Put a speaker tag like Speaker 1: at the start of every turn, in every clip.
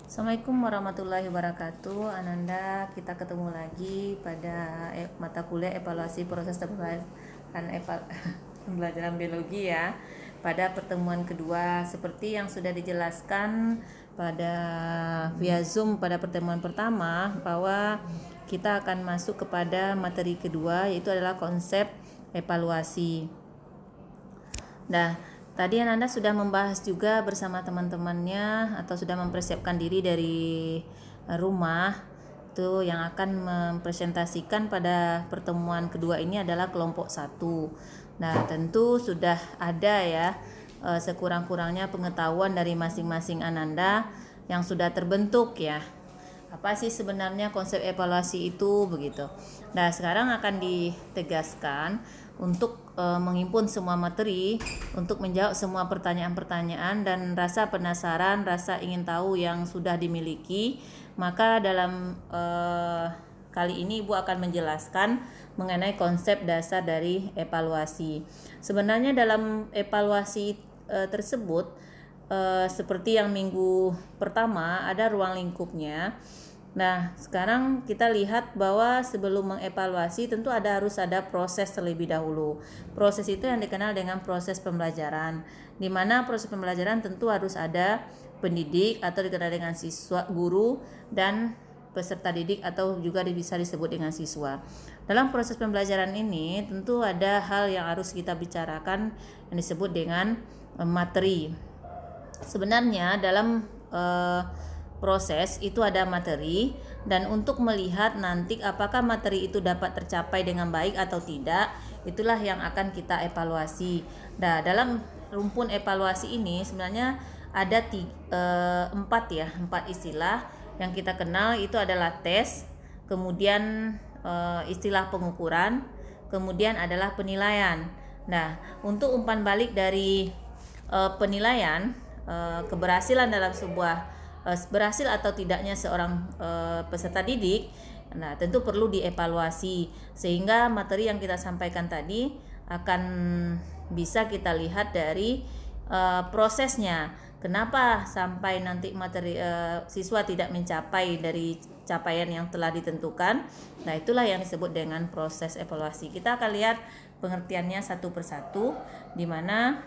Speaker 1: Assalamualaikum warahmatullahi wabarakatuh. Ananda, kita ketemu lagi pada mata kuliah evaluasi proses pembelajaran biologi ya. Pada pertemuan kedua, seperti yang sudah dijelaskan pada via Zoom pada pertemuan pertama, bahwa kita akan masuk kepada materi kedua, yaitu adalah konsep evaluasi. Nah, tadi Ananda sudah membahas juga bersama teman-temannya atau sudah mempersiapkan diri dari rumah. Itu yang akan mempresentasikan pada pertemuan kedua ini adalah kelompok 1. Nah, tentu sudah ada ya sekurang-kurangnya pengetahuan dari masing-masing Ananda yang sudah terbentuk ya. Apa sih sebenarnya konsep evaluasi itu begitu. Nah, sekarang akan ditegaskan untuk menghimpun semua materi, untuk menjawab semua pertanyaan-pertanyaan dan rasa penasaran, rasa ingin tahu yang sudah dimiliki. Maka dalam kali ini Ibu akan menjelaskan mengenai konsep dasar dari evaluasi. Sebenarnya dalam evaluasi tersebut seperti yang minggu pertama ada ruang lingkupnya. Nah, sekarang kita lihat bahwa sebelum mengevaluasi tentu harus ada proses terlebih dahulu. Proses itu yang dikenal dengan proses pembelajaran, di mana proses pembelajaran tentu harus ada pendidik atau dikenal dengan siswa, guru, dan peserta didik atau juga bisa disebut dengan siswa. Dalam proses pembelajaran ini tentu ada hal yang harus kita bicarakan yang disebut dengan materi. Sebenarnya dalam proses itu ada materi, dan untuk melihat nanti apakah materi itu dapat tercapai dengan baik atau tidak, itulah yang akan kita evaluasi. Nah, dalam rumpun evaluasi ini sebenarnya ada 4 istilah yang kita kenal. Itu adalah tes, kemudian istilah pengukuran, kemudian adalah penilaian. Nah, untuk umpan balik dari penilaian keberhasilan dalam sebuah berhasil atau tidaknya seorang peserta didik, nah tentu perlu dievaluasi sehingga materi yang kita sampaikan tadi akan bisa kita lihat dari prosesnya. Kenapa sampai nanti materi siswa tidak mencapai dari capaian yang telah ditentukan? Nah, itulah yang disebut dengan proses evaluasi. Kita akan lihat pengertiannya satu persatu, di mana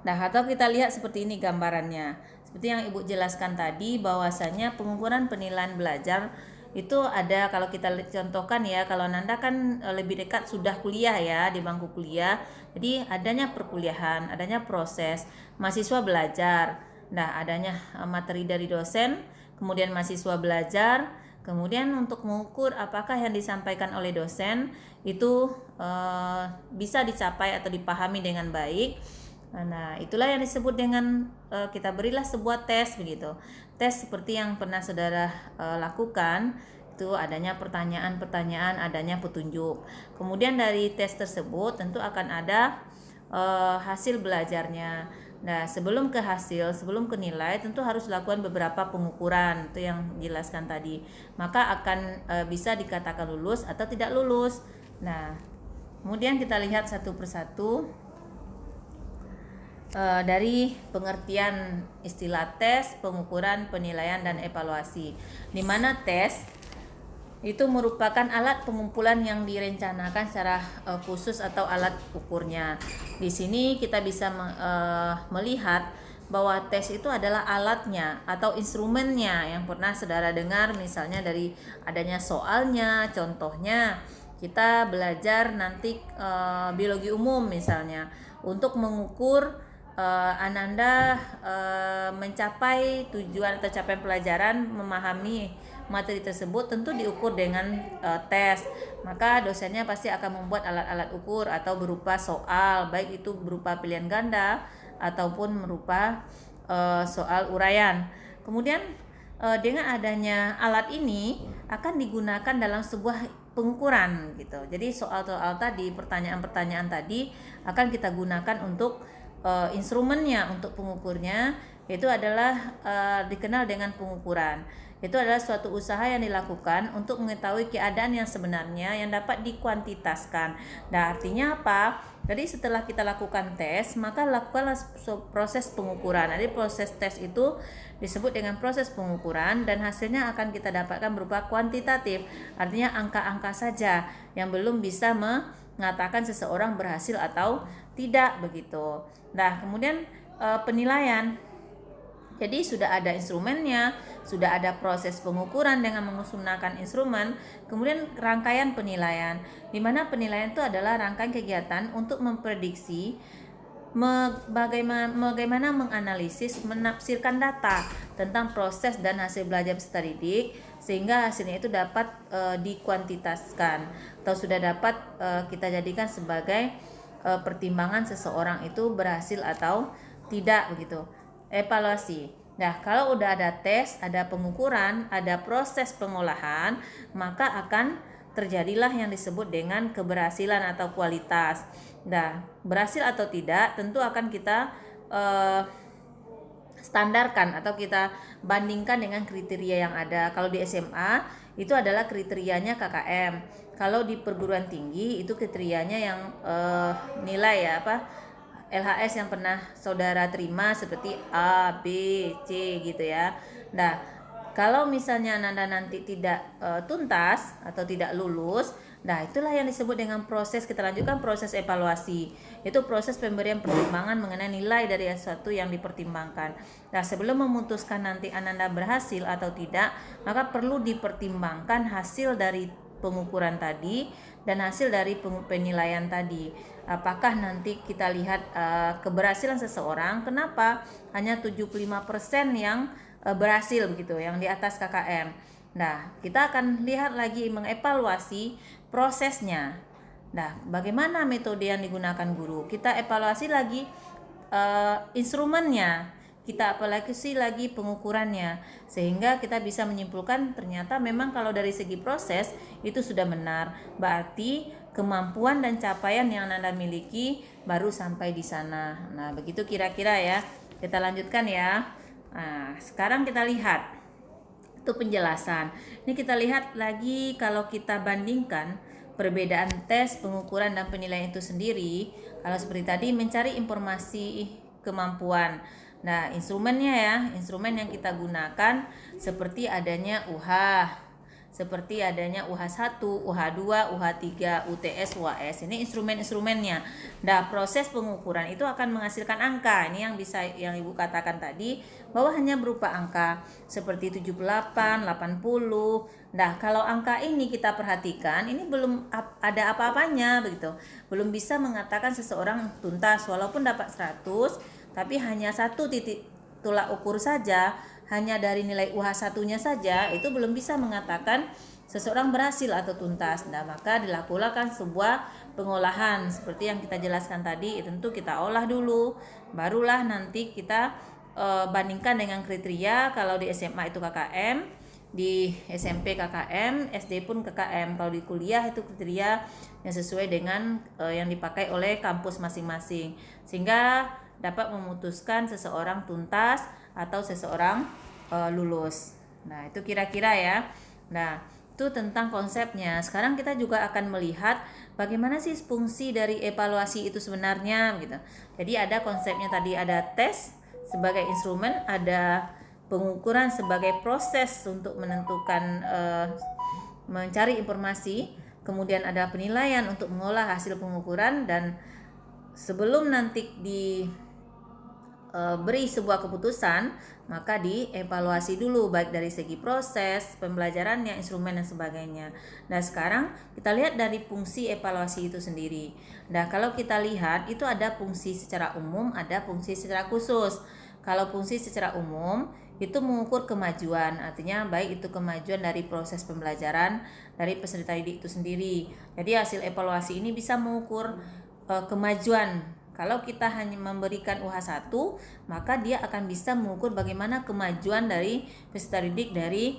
Speaker 1: atau kita lihat seperti ini gambarannya. Seperti yang Ibu jelaskan tadi, bahwasanya pengukuran penilaian belajar itu ada, kalau kita contohkan ya, kalau Nanda kan lebih dekat sudah kuliah ya, di bangku kuliah. Jadi adanya perkuliahan, adanya proses, mahasiswa belajar. Nah, adanya materi dari dosen, kemudian mahasiswa belajar, kemudian untuk mengukur apakah yang disampaikan oleh dosen itu bisa dicapai atau dipahami dengan baik. Nah, itulah yang disebut dengan kita berilah sebuah tes begitu. Tes seperti yang pernah saudara lakukan, itu adanya pertanyaan-pertanyaan, adanya petunjuk. Kemudian dari tes tersebut tentu akan ada hasil belajarnya. Nah, sebelum ke hasil, sebelum ke nilai, tentu harus lakukan beberapa pengukuran, itu yang dijelaskan tadi. Maka akan bisa dikatakan lulus atau tidak lulus. Nah, kemudian kita lihat satu persatu. Dari pengertian istilah tes, pengukuran, penilaian, dan evaluasi, di mana tes itu merupakan alat pengumpulan yang direncanakan secara khusus atau alat ukurnya. Di sini kita bisa melihat bahwa tes itu adalah alatnya atau instrumennya yang pernah saudara dengar, misalnya dari adanya soalnya. Contohnya kita belajar nanti biologi umum misalnya, untuk mengukur Ananda mencapai tujuan atau capaian pelajaran, memahami materi tersebut, tentu diukur dengan tes. Maka dosennya pasti akan membuat alat-alat ukur atau berupa soal, baik itu berupa pilihan ganda ataupun berupa soal uraian. Kemudian dengan adanya alat ini akan digunakan dalam sebuah pengukuran gitu. Jadi soal-soal tadi, pertanyaan-pertanyaan tadi akan kita gunakan untuk instrumennya, untuk pengukurnya, itu adalah dikenal dengan pengukuran. Itu adalah suatu usaha yang dilakukan untuk mengetahui keadaan yang sebenarnya yang dapat dikuantitaskan. Nah, artinya apa? Jadi setelah kita lakukan tes, maka lakukanlah proses pengukuran. Jadi proses tes itu disebut dengan proses pengukuran dan hasilnya akan kita dapatkan berupa kuantitatif. Artinya angka-angka saja yang belum bisa mengatakan seseorang berhasil atau tidak begitu. Nah, kemudian penilaian. Jadi sudah ada instrumennya, sudah ada proses pengukuran dengan menggunakan instrumen, kemudian rangkaian penilaian. Di mana penilaian itu adalah rangkaian kegiatan untuk memprediksi bagaimana menganalisis, menafsirkan data tentang proses dan hasil belajar peserta didik sehingga hasilnya itu dapat dikuantitaskan atau sudah dapat kita jadikan sebagai pertimbangan seseorang itu berhasil atau tidak begitu. Evaluasi. Nah, kalau udah ada tes, ada pengukuran, ada proses pengolahan, maka akan terjadilah yang disebut dengan keberhasilan atau kualitas. Nah, berhasil atau tidak tentu akan kita standarkan atau kita bandingkan dengan kriteria yang ada. Kalau di SMA itu adalah kriterianya KKM. Kalau di perguruan tinggi itu kriterianya yang nilai LHS yang pernah saudara terima seperti A, B, C gitu ya. Nah, kalau misalnya Anda nanti tidak tuntas atau tidak lulus, nah itulah yang disebut dengan proses, kita lanjutkan proses evaluasi. Itu proses pemberian pertimbangan mengenai nilai dari sesuatu yang dipertimbangkan. Nah, sebelum memutuskan nanti Anda berhasil atau tidak, maka perlu dipertimbangkan hasil dari pengukuran tadi dan hasil dari penilaian tadi. Apakah nanti kita lihat keberhasilan seseorang, kenapa hanya 75% yang berhasil begitu, yang di atas KKM. Nah, kita akan lihat lagi mengevaluasi prosesnya. Nah, bagaimana metode yang digunakan guru? Kita evaluasi lagi instrumennya, kita evaluasi lagi pengukurannya, sehingga kita bisa menyimpulkan ternyata memang kalau dari segi proses itu sudah benar, berarti kemampuan dan capaian yang Anda miliki baru sampai di sana. Nah, begitu kira-kira ya. Kita lanjutkan ya. Nah, sekarang kita lihat itu penjelasan. Ini kita lihat lagi kalau kita bandingkan perbedaan tes, pengukuran dan penilaian itu sendiri. Kalau seperti tadi mencari informasi kemampuan. Nah, instrumennya ya, instrumen yang kita gunakan seperti adanya UH, seperti adanya UH1, UH2, UH3, UTS, UAS. Ini instrumen-instrumennya. Nah, proses pengukuran itu akan menghasilkan angka. Ini yang Ibu katakan tadi bahwa hanya berupa angka seperti 78, 80. Nah, kalau angka ini kita perhatikan, ini belum ada apa-apanya begitu. Belum bisa mengatakan seseorang tuntas walaupun dapat 100, tapi hanya satu titik tolak ukur saja, hanya dari nilai UH1-nya saja itu belum bisa mengatakan seseorang berhasil atau tuntas. Nah, maka dilakukan sebuah pengolahan seperti yang kita jelaskan tadi. Tentu kita olah dulu, barulah nanti kita bandingkan dengan kriteria. Kalau di SMA itu KKM, di SMP KKM, SD pun KKM. Kalau di kuliah itu kriteria yang sesuai dengan yang dipakai oleh kampus masing-masing, sehingga dapat memutuskan seseorang tuntas atau seseorang lulus. Nah, itu kira-kira ya. Nah, itu tentang konsepnya. Sekarang kita juga akan melihat bagaimana sih fungsi dari evaluasi itu sebenarnya gitu. Jadi ada konsepnya tadi, ada tes sebagai instrumen, ada pengukuran sebagai proses untuk menentukan mencari informasi, kemudian ada penilaian untuk mengolah hasil pengukuran, dan sebelum nanti beri sebuah keputusan, maka dievaluasi dulu baik dari segi proses, pembelajarannya, instrumen dan sebagainya. Nah, sekarang kita lihat dari fungsi evaluasi itu sendiri. Nah, kalau kita lihat itu ada fungsi secara umum, ada fungsi secara khusus. Kalau fungsi secara umum itu mengukur kemajuan, artinya baik itu kemajuan dari proses pembelajaran dari peserta didik itu sendiri. Jadi hasil evaluasi ini bisa mengukur kemajuan. Kalau kita hanya memberikan UH1, maka dia akan bisa mengukur bagaimana kemajuan dari peserta didik dari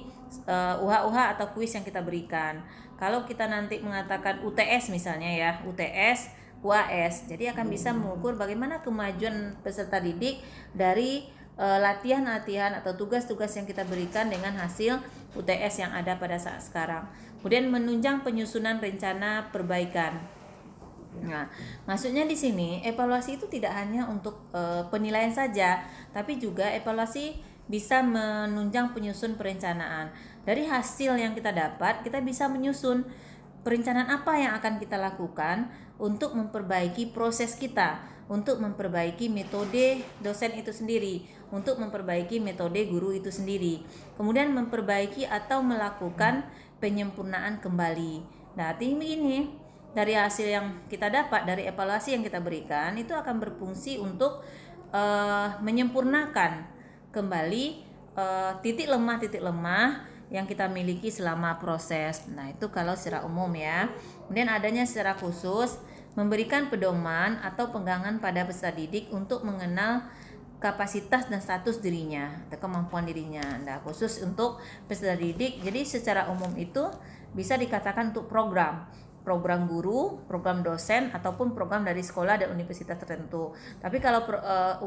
Speaker 1: UH atau kuis yang kita berikan. Kalau kita nanti mengatakan UTS misalnya ya, UTS, UAS, jadi akan bisa mengukur bagaimana kemajuan peserta didik dari latihan-latihan atau tugas-tugas yang kita berikan dengan hasil UTS yang ada pada saat sekarang. Kemudian menunjang penyusunan rencana perbaikan. Nah, maksudnya di sini evaluasi itu tidak hanya untuk penilaian saja, tapi juga evaluasi bisa menunjang penyusun perencanaan. Dari hasil yang kita dapat, kita bisa menyusun perencanaan apa yang akan kita lakukan untuk memperbaiki proses kita, untuk memperbaiki metode dosen itu sendiri, untuk memperbaiki metode guru itu sendiri, kemudian memperbaiki atau melakukan penyempurnaan kembali. Nah, ini dari hasil yang kita dapat dari evaluasi yang kita berikan itu akan berfungsi untuk menyempurnakan kembali titik lemah yang kita miliki selama proses. Nah, itu kalau secara umum ya. Kemudian adanya secara khusus memberikan pedoman atau pegangan pada peserta didik untuk mengenal kapasitas dan status dirinya atau kemampuan dirinya. Nah, khusus untuk peserta didik. Jadi secara umum itu bisa dikatakan untuk program guru, program dosen, ataupun program dari sekolah dan universitas tertentu. Tapi kalau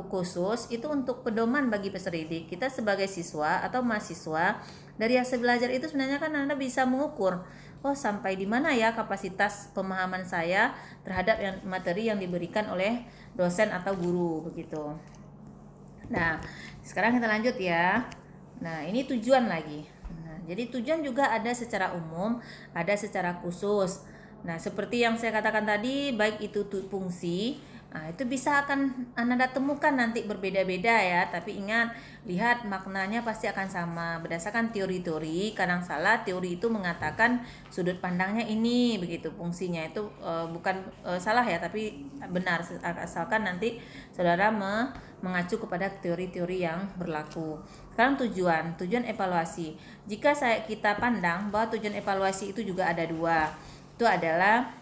Speaker 1: khusus itu untuk pedoman bagi peserta didik. Kita sebagai siswa atau mahasiswa dari hasil belajar itu sebenarnya kan Anda bisa mengukur, oh sampai di mana ya kapasitas pemahaman saya terhadap materi yang diberikan oleh dosen atau guru begitu. Nah, sekarang kita lanjut ya. Nah, ini tujuan lagi. Nah, jadi tujuan juga ada secara umum, ada secara khusus. Nah, seperti yang saya katakan tadi, baik itu fungsi, nah itu bisa akan Anda temukan nanti berbeda-beda ya. Tapi ingat, lihat maknanya pasti akan sama. Berdasarkan teori-teori, kadang salah teori itu mengatakan sudut pandangnya ini, begitu fungsinya itu bukan salah ya, tapi benar asalkan nanti saudara mengacu kepada teori-teori yang berlaku. Sekarang tujuan evaluasi. Jika kita pandang bahwa tujuan evaluasi itu juga ada dua. Itu adalah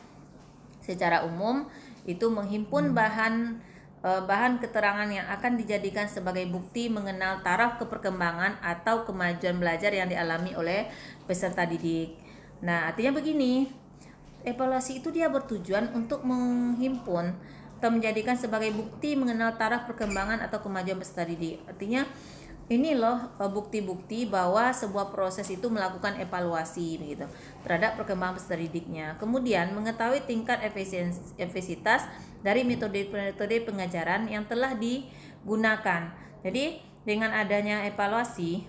Speaker 1: secara umum itu menghimpun bahan keterangan yang akan dijadikan sebagai bukti mengenal taraf keperkembangan atau kemajuan belajar yang dialami oleh peserta didik. Nah, artinya begini, evaluasi itu dia bertujuan untuk menghimpun atau menjadikan sebagai bukti mengenal taraf perkembangan atau kemajuan peserta didik. Artinya ini loh bukti-bukti bahwa sebuah proses itu melakukan evaluasi begitu terhadap perkembangan peserta didiknya. Kemudian mengetahui tingkat efisiensitas dari metode-metode pengajaran yang telah digunakan. Jadi dengan adanya evaluasi,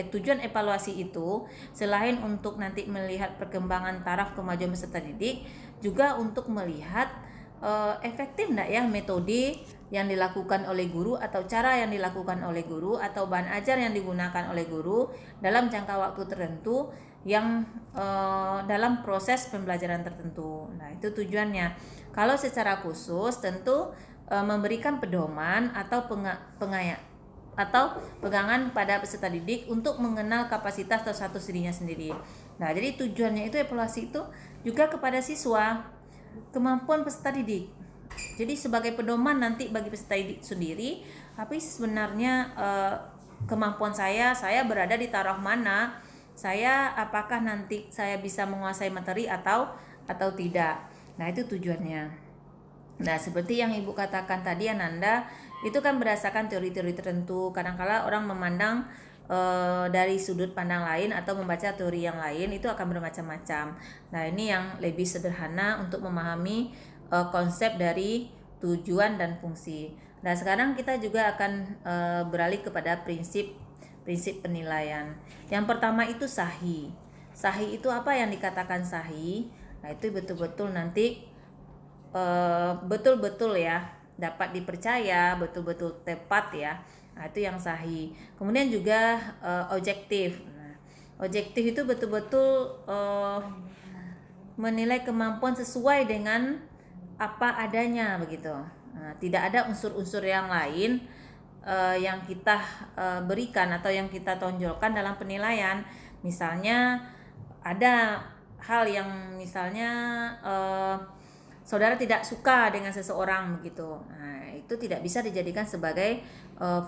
Speaker 1: tujuan evaluasi itu selain untuk nanti melihat perkembangan taraf kemajuan peserta didik, juga untuk melihat efektif enggak ya metode yang dilakukan oleh guru atau cara yang dilakukan oleh guru atau bahan ajar yang digunakan oleh guru dalam jangka waktu tertentu yang dalam proses pembelajaran tertentu. Nah, itu tujuannya. Kalau secara khusus tentu memberikan pedoman atau pegangan pada peserta didik untuk mengenal kapasitas atau status dirinya sendiri. Nah, jadi tujuannya itu evaluasi itu juga kepada siswa, kemampuan peserta didik. Jadi sebagai pedoman nanti bagi peserta didik sendiri, tapi sebenarnya kemampuan saya berada di taraf mana? Apakah nanti saya bisa menguasai materi atau tidak? Nah, itu tujuannya. Nah, seperti yang Ibu katakan tadi Ananda, itu kan berdasarkan teori-teori tertentu. Kadang-kala orang memandang dari sudut pandang lain atau membaca teori yang lain itu akan bermacam-macam. Nah, ini yang lebih sederhana untuk memahami konsep dari tujuan dan fungsi. Nah, sekarang kita juga akan beralih kepada prinsip penilaian. Yang pertama itu sahih. Sahih itu apa yang dikatakan sahih? Nah, itu betul-betul nanti betul-betul ya dapat dipercaya, betul-betul tepat ya. Nah, itu yang sahih. Kemudian juga objektif. Nah, objektif itu betul-betul menilai kemampuan sesuai dengan apa adanya begitu. Nah, tidak ada unsur-unsur yang lain yang kita berikan atau yang kita tonjolkan dalam penilaian. Misalnya ada hal yang misalnya saudara tidak suka dengan seseorang begitu. Nah, itu tidak bisa dijadikan sebagai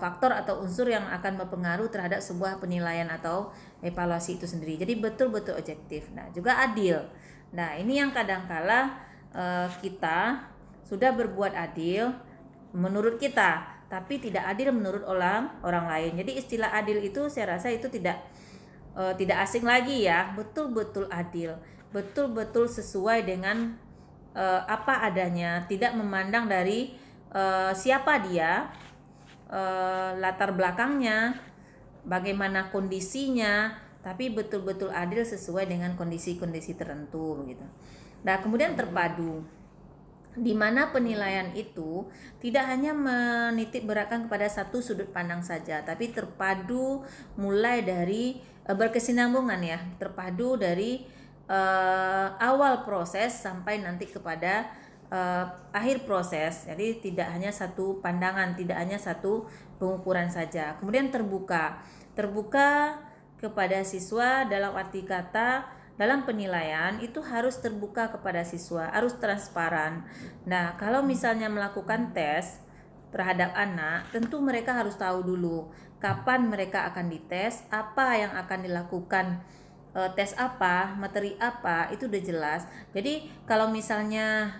Speaker 1: faktor atau unsur yang akan berpengaruh terhadap sebuah penilaian atau evaluasi itu sendiri. Jadi betul-betul objektif. Nah, juga adil. Nah, ini yang kadangkala kita sudah berbuat adil menurut kita, tapi tidak adil menurut orang lain. Jadi istilah adil itu saya rasa itu tidak asing lagi ya, betul-betul adil, betul-betul sesuai dengan apa adanya, tidak memandang dari siapa dia, latar belakangnya, bagaimana kondisinya, tapi betul-betul adil sesuai dengan kondisi-kondisi tertentu gitu. Nah, kemudian terpadu, di mana penilaian itu tidak hanya menitik beratkan kepada satu sudut pandang saja, tapi terpadu mulai dari berkesinambungan ya, terpadu dari awal proses sampai nanti kepada akhir proses. Jadi tidak hanya satu pandangan, tidak hanya satu pengukuran saja. Kemudian terbuka kepada siswa dalam arti kata dalam penilaian itu harus terbuka kepada siswa, harus transparan. Nah, kalau misalnya melakukan tes terhadap anak, tentu mereka harus tahu dulu kapan mereka akan dites, apa yang akan dilakukan, tes apa, materi apa, itu udah jelas. Jadi kalau misalnya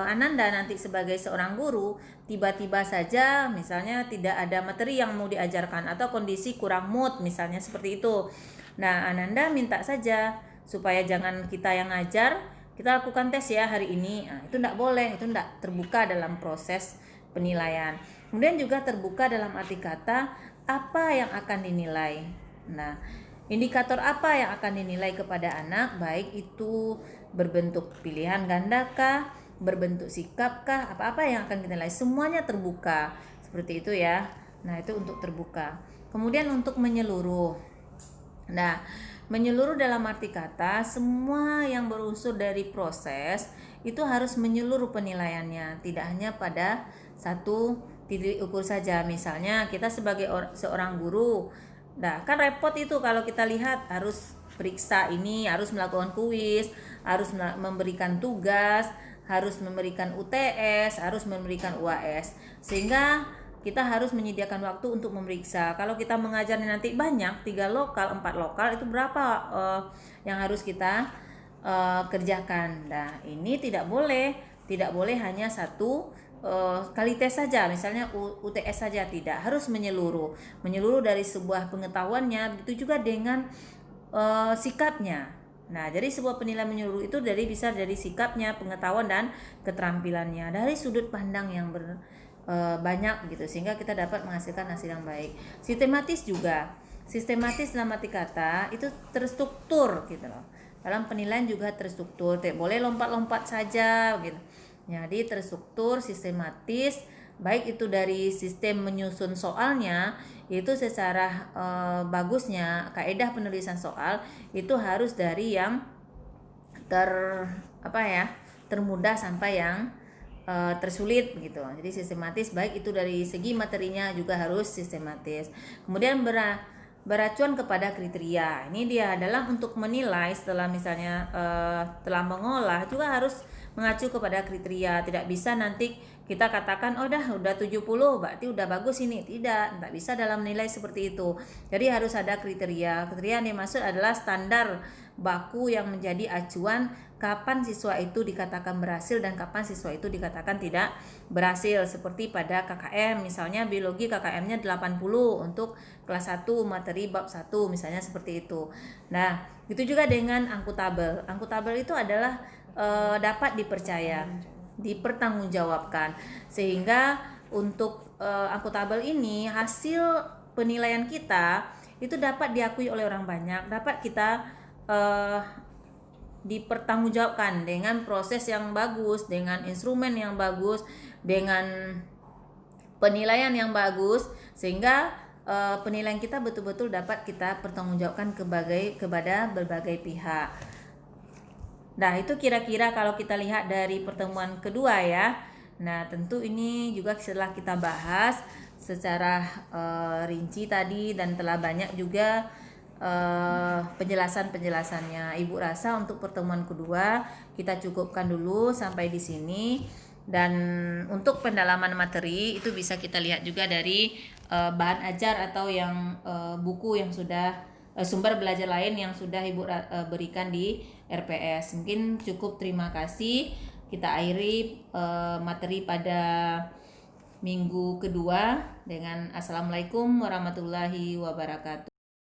Speaker 1: Ananda nanti sebagai seorang guru tiba-tiba saja misalnya tidak ada materi yang mau diajarkan atau kondisi kurang mood misalnya seperti itu. Nah, Ananda minta saja supaya jangan kita yang ngajar, kita lakukan tes ya hari ini. Nah, itu tidak boleh, itu tidak terbuka dalam proses penilaian. Kemudian juga terbuka dalam arti kata apa yang akan dinilai. Nah, indikator apa yang akan dinilai kepada anak, baik itu berbentuk pilihan gandakah, berbentuk sikapkah, apa-apa yang akan dinilai, semuanya terbuka. Seperti itu ya. Nah, itu untuk terbuka. Kemudian untuk menyeluruh. Nah, menyeluruh dalam arti kata semua yang berunsur dari proses itu harus menyeluruh penilaiannya, tidak hanya pada satu titik ukur saja. Misalnya kita sebagai seorang guru, nah kan repot itu kalau kita lihat harus periksa ini, harus melakukan kuis, harus memberikan tugas, harus memberikan UTS, harus memberikan UAS, sehingga kita harus menyediakan waktu untuk memeriksa. Kalau kita mengajarnya nanti banyak, 3 lokal, 4 lokal, itu berapa yang harus kita kerjakan. Nah, ini tidak boleh hanya satu kali tes saja, misalnya UTS saja, tidak, harus menyeluruh dari sebuah pengetahuannya, begitu juga dengan sikapnya. Nah, jadi sebuah penilaian menyeluruh itu bisa dari sikapnya, pengetahuan dan keterampilannya, dari sudut pandang yang banyak gitu, sehingga kita dapat menghasilkan hasil yang baik. Sistematis dalam arti kata itu terstruktur gitu loh. Dalam penilaian juga terstruktur, tidak boleh lompat-lompat saja gitu. Jadi terstruktur, sistematis, baik itu dari sistem menyusun soalnya, itu secara bagusnya kaidah penulisan soal itu harus dari yang termudah sampai yang tersulit begitu. Jadi sistematis, baik itu dari segi materinya juga harus sistematis. Kemudian beracuan kepada kriteria. Ini dia adalah untuk menilai setelah misalnya telah mengolah juga harus mengacu kepada kriteria. Tidak bisa nanti kita katakan udah 70 berarti udah bagus ini. Tidak bisa dalam nilai seperti itu. Jadi harus ada kriteria. Kriteria yang dimaksud adalah standar baku yang menjadi acuan kapan siswa itu dikatakan berhasil dan kapan siswa itu dikatakan tidak berhasil. Seperti pada KKM, misalnya biologi KKM-nya 80 untuk kelas 1 materi bab 1 misalnya seperti itu. Nah, itu juga dengan angkutabel. Angkutabel itu adalah dapat dipercaya, dipertanggungjawabkan. Sehingga untuk angkutabel ini hasil penilaian kita itu dapat diakui oleh orang banyak, dapat kita dipertanggungjawabkan dengan proses yang bagus, dengan instrumen yang bagus, dengan penilaian yang bagus, sehingga penilaian kita betul-betul dapat kita pertanggungjawabkan kepada berbagai pihak. Nah, itu kira-kira kalau kita lihat dari pertemuan kedua ya. Nah, tentu ini juga setelah kita bahas secara rinci tadi dan telah banyak juga penjelasannya. Ibu rasa untuk pertemuan kedua kita cukupkan dulu sampai di sini. Dan untuk pendalaman materi itu bisa kita lihat juga dari bahan ajar atau yang buku yang sudah sumber belajar lain yang sudah Ibu berikan di RPS. Mungkin cukup, terima kasih. Kita akhiri materi pada minggu kedua dengan Assalamualaikum warahmatullahi wabarakatuh.